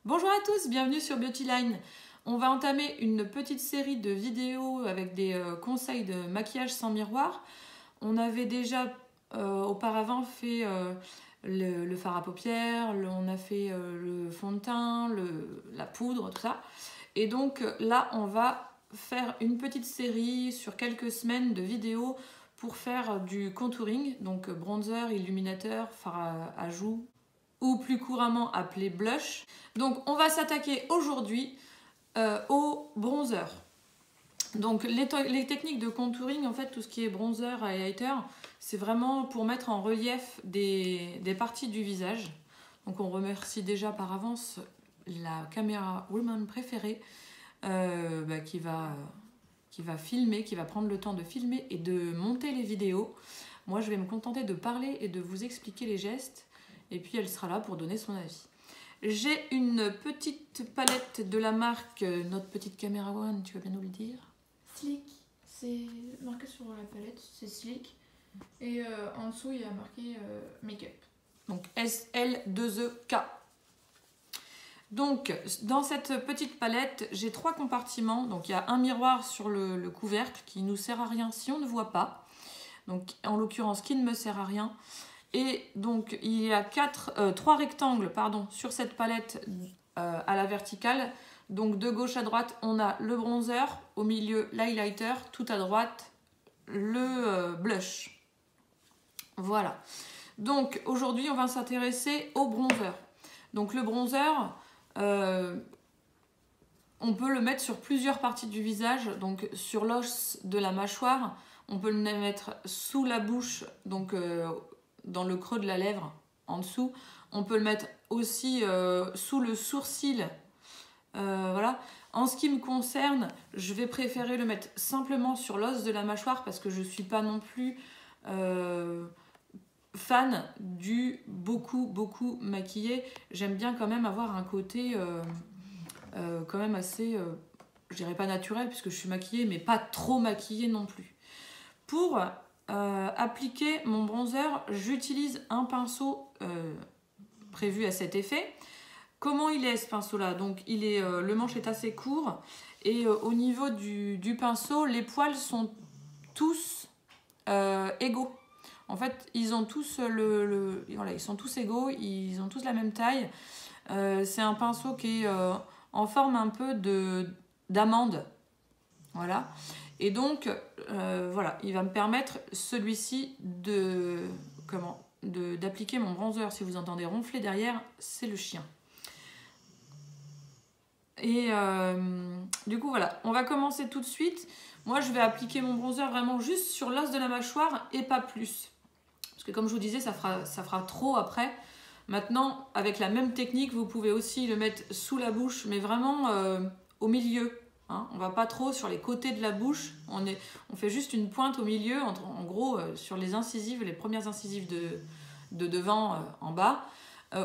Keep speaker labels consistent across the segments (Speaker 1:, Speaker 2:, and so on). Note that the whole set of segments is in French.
Speaker 1: Bonjour à tous, bienvenue sur Beautyline. On va entamer une petite série de vidéos avec des conseils de maquillage sans miroir. On avait déjà auparavant fait le fard à paupières, on a fait le fond de teint, la poudre, tout ça. Et donc là, on va faire une petite série sur quelques semaines de vidéos pour faire du contouring, donc bronzer, illuminateur, fard à joues, ou plus couramment appelé blush. Donc on va s'attaquer aujourd'hui au bronzer. Donc les techniques de contouring, en fait tout ce qui est bronzer, highlighter, c'est vraiment pour mettre en relief des parties du visage. Donc on remercie déjà par avance la caméra woman préférée qui va filmer, qui va prendre le temps de filmer et de monter les vidéos. Moi je vais me contenter de parler et de vous expliquer les gestes. Et puis elle sera là pour donner son avis. J'ai une petite palette de la marque, notre petite caméra one, tu vas bien nous le dire?
Speaker 2: Sleek, c'est marqué sur la palette, c'est Sleek. Et en dessous il y a marqué Make-up.
Speaker 1: Donc SL2EK. Donc dans cette petite palette, j'ai 3 compartiments. Donc il y a un miroir sur le couvercle qui ne nous sert à rien si on ne voit pas. Donc en l'occurrence qui ne me sert à rien. Et donc il y a 3 rectangles sur cette palette à la verticale. Donc de gauche à droite, on a le bronzer, au milieu l'highlighter, tout à droite le blush. Voilà. Donc aujourd'hui, on va s'intéresser au bronzer. Donc le bronzer, on peut le mettre sur plusieurs parties du visage. Donc sur l'os de la mâchoire, on peut le mettre sous la bouche, donc dans le creux de la lèvre, en dessous. On peut le mettre aussi sous le sourcil. Voilà. En ce qui me concerne, je vais préférer le mettre simplement sur l'os de la mâchoire parce que je ne suis pas non plus fan du beaucoup maquillé. J'aime bien quand même avoir un côté quand même assez, je dirais pas naturel puisque je suis maquillée, mais pas trop maquillée non plus. Pour appliquer mon bronzer, j'utilise un pinceau prévu à cet effet. Comment il est ce pinceau là? Donc le manche est assez court et au niveau du pinceau, les poils sont tous égaux. En fait, ils ont tous voilà, ils sont tous égaux, ils ont tous la même taille. C'est un pinceau qui est en forme un peu d'amande. Voilà. Et donc, voilà, il va me permettre celui-ci d'appliquer mon bronzer. Si vous entendez ronfler derrière, c'est le chien. Et du coup, voilà, on va commencer tout de suite. Moi, je vais appliquer mon bronzer vraiment juste sur l'os de la mâchoire et pas plus. Parce que comme je vous disais, ça fera trop après. Maintenant, avec la même technique, vous pouvez aussi le mettre sous la bouche, mais vraiment au milieu. Hein, on va pas trop sur les côtés de la bouche, on fait juste une pointe au milieu, en gros sur les incisives, les premières incisives de devant en bas.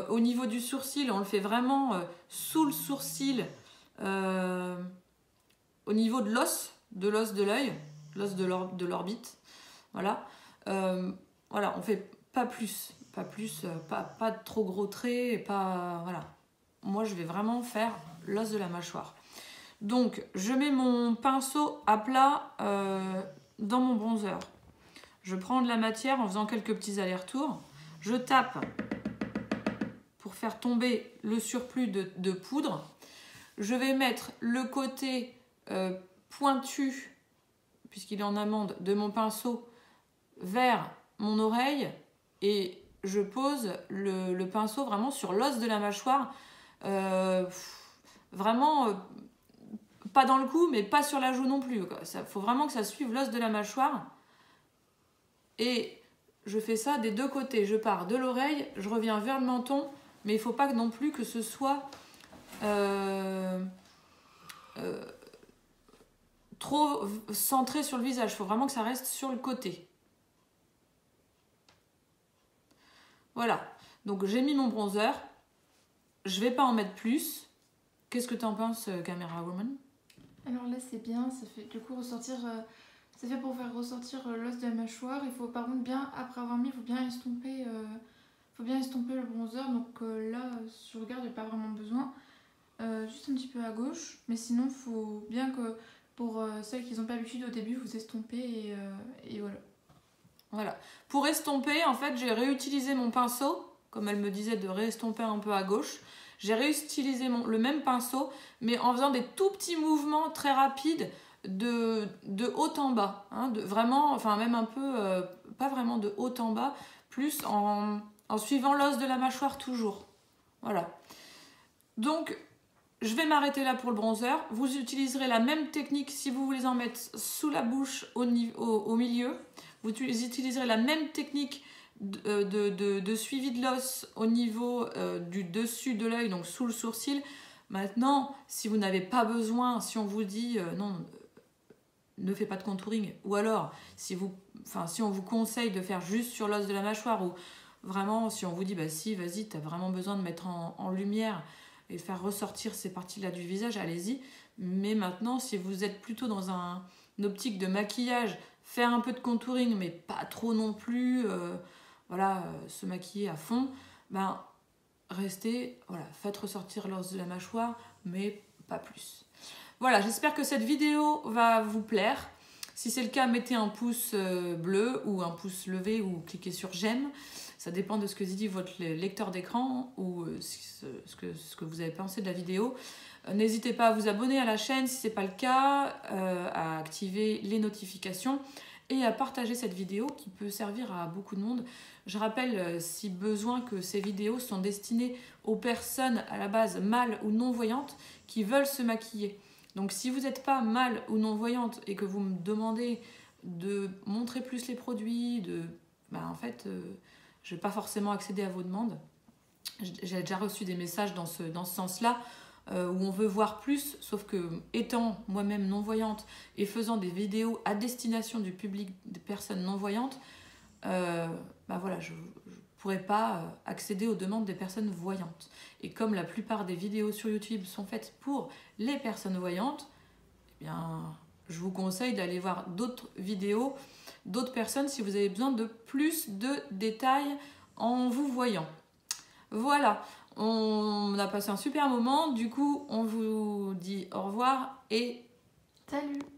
Speaker 1: Au niveau du sourcil, on le fait vraiment sous le sourcil, au niveau de l'os de l'œil, l'os de l'orbite. Voilà. Voilà, on fait pas plus, pas de trop gros traits, voilà. Moi, je vais vraiment faire l'os de la mâchoire. Donc, je mets mon pinceau à plat dans mon bronzer. Je prends de la matière en faisant quelques petits allers-retours. Je tape pour faire tomber le surplus de poudre. Je vais mettre le côté pointu, puisqu'il est en amande, de mon pinceau vers mon oreille. Et je pose le pinceau vraiment sur l'os de la mâchoire. Vraiment... pas dans le cou, mais pas sur la joue non plus. Il faut vraiment que ça suive l'os de la mâchoire. Et je fais ça des deux côtés. Je pars de l'oreille, je reviens vers le menton, mais il ne faut pas non plus que ce soit trop centré sur le visage. Il faut vraiment que ça reste sur le côté. Voilà. Donc j'ai mis mon bronzer. Je ne vais pas en mettre plus. Qu'est-ce que tu en penses, Camera Woman?
Speaker 2: Alors là c'est bien, ça fait du coup ressortir, c'est fait pour faire ressortir l'os de la mâchoire. Il faut par contre bien, après avoir mis, il faut bien estomper le bronzer. Donc là, si je regarde, il n'y a pas vraiment besoin. peu à gauche, mais sinon, il faut bien que pour celles qui n'ont pas l'habitude au début, vous estompez et voilà.
Speaker 1: Voilà. Pour estomper, en fait, j'ai réutilisé mon pinceau, comme elle me disait de réestomper un peu à gauche. J'ai réutilisé le même pinceau, mais en faisant des tout petits mouvements très rapides de haut en bas. Hein, vraiment, enfin même un peu, pas vraiment de haut en bas, plus en suivant l'os de la mâchoire toujours. Voilà. Donc, je vais m'arrêter là pour le bronzer. Vous utiliserez la même technique si vous voulez en mettre sous la bouche au milieu. Vous utiliserez la même technique de suivi de l'os au niveau du dessus de l'œil, donc sous le sourcil. Maintenant, si vous n'avez pas besoin, si on vous dit non, ne faites pas de contouring, ou alors si on vous conseille de faire juste sur l'os de la mâchoire, ou vraiment si on vous dit bah si, vas-y, tu as vraiment besoin de mettre en lumière et faire ressortir ces parties-là du visage, allez-y. Mais maintenant, si vous êtes plutôt dans une optique de maquillage, faire un peu de contouring, mais pas trop non plus, se maquiller à fond, ben, restez, voilà, faites ressortir l'os de la mâchoire, mais pas plus. Voilà, j'espère que cette vidéo va vous plaire. Si c'est le cas, mettez un pouce bleu ou un pouce levé ou cliquez sur j'aime. Ça dépend de ce que dit votre lecteur d'écran ou ce que vous avez pensé de la vidéo. N'hésitez pas à vous abonner à la chaîne si ce n'est pas le cas, à activer les notifications et à partager cette vidéo qui peut servir à beaucoup de monde. Je rappelle, si besoin, que ces vidéos sont destinées aux personnes à la base mâles ou non-voyantes qui veulent se maquiller. Donc si vous n'êtes pas mâle ou non-voyante et que vous me demandez de montrer plus les produits, en fait, je ne vais pas forcément accéder à vos demandes. J'ai déjà reçu des messages dans ce sens-là, où on veut voir plus, sauf que étant moi-même non-voyante et faisant des vidéos à destination du public des personnes non-voyantes, voilà, je ne pourrais pas accéder aux demandes des personnes voyantes. Et comme la plupart des vidéos sur YouTube sont faites pour les personnes voyantes, eh bien, je vous conseille d'aller voir d'autres vidéos, d'autres personnes si vous avez besoin de plus de détails en vous voyant. Voilà, on a passé un super moment. Du coup, on vous dit au revoir et
Speaker 2: salut!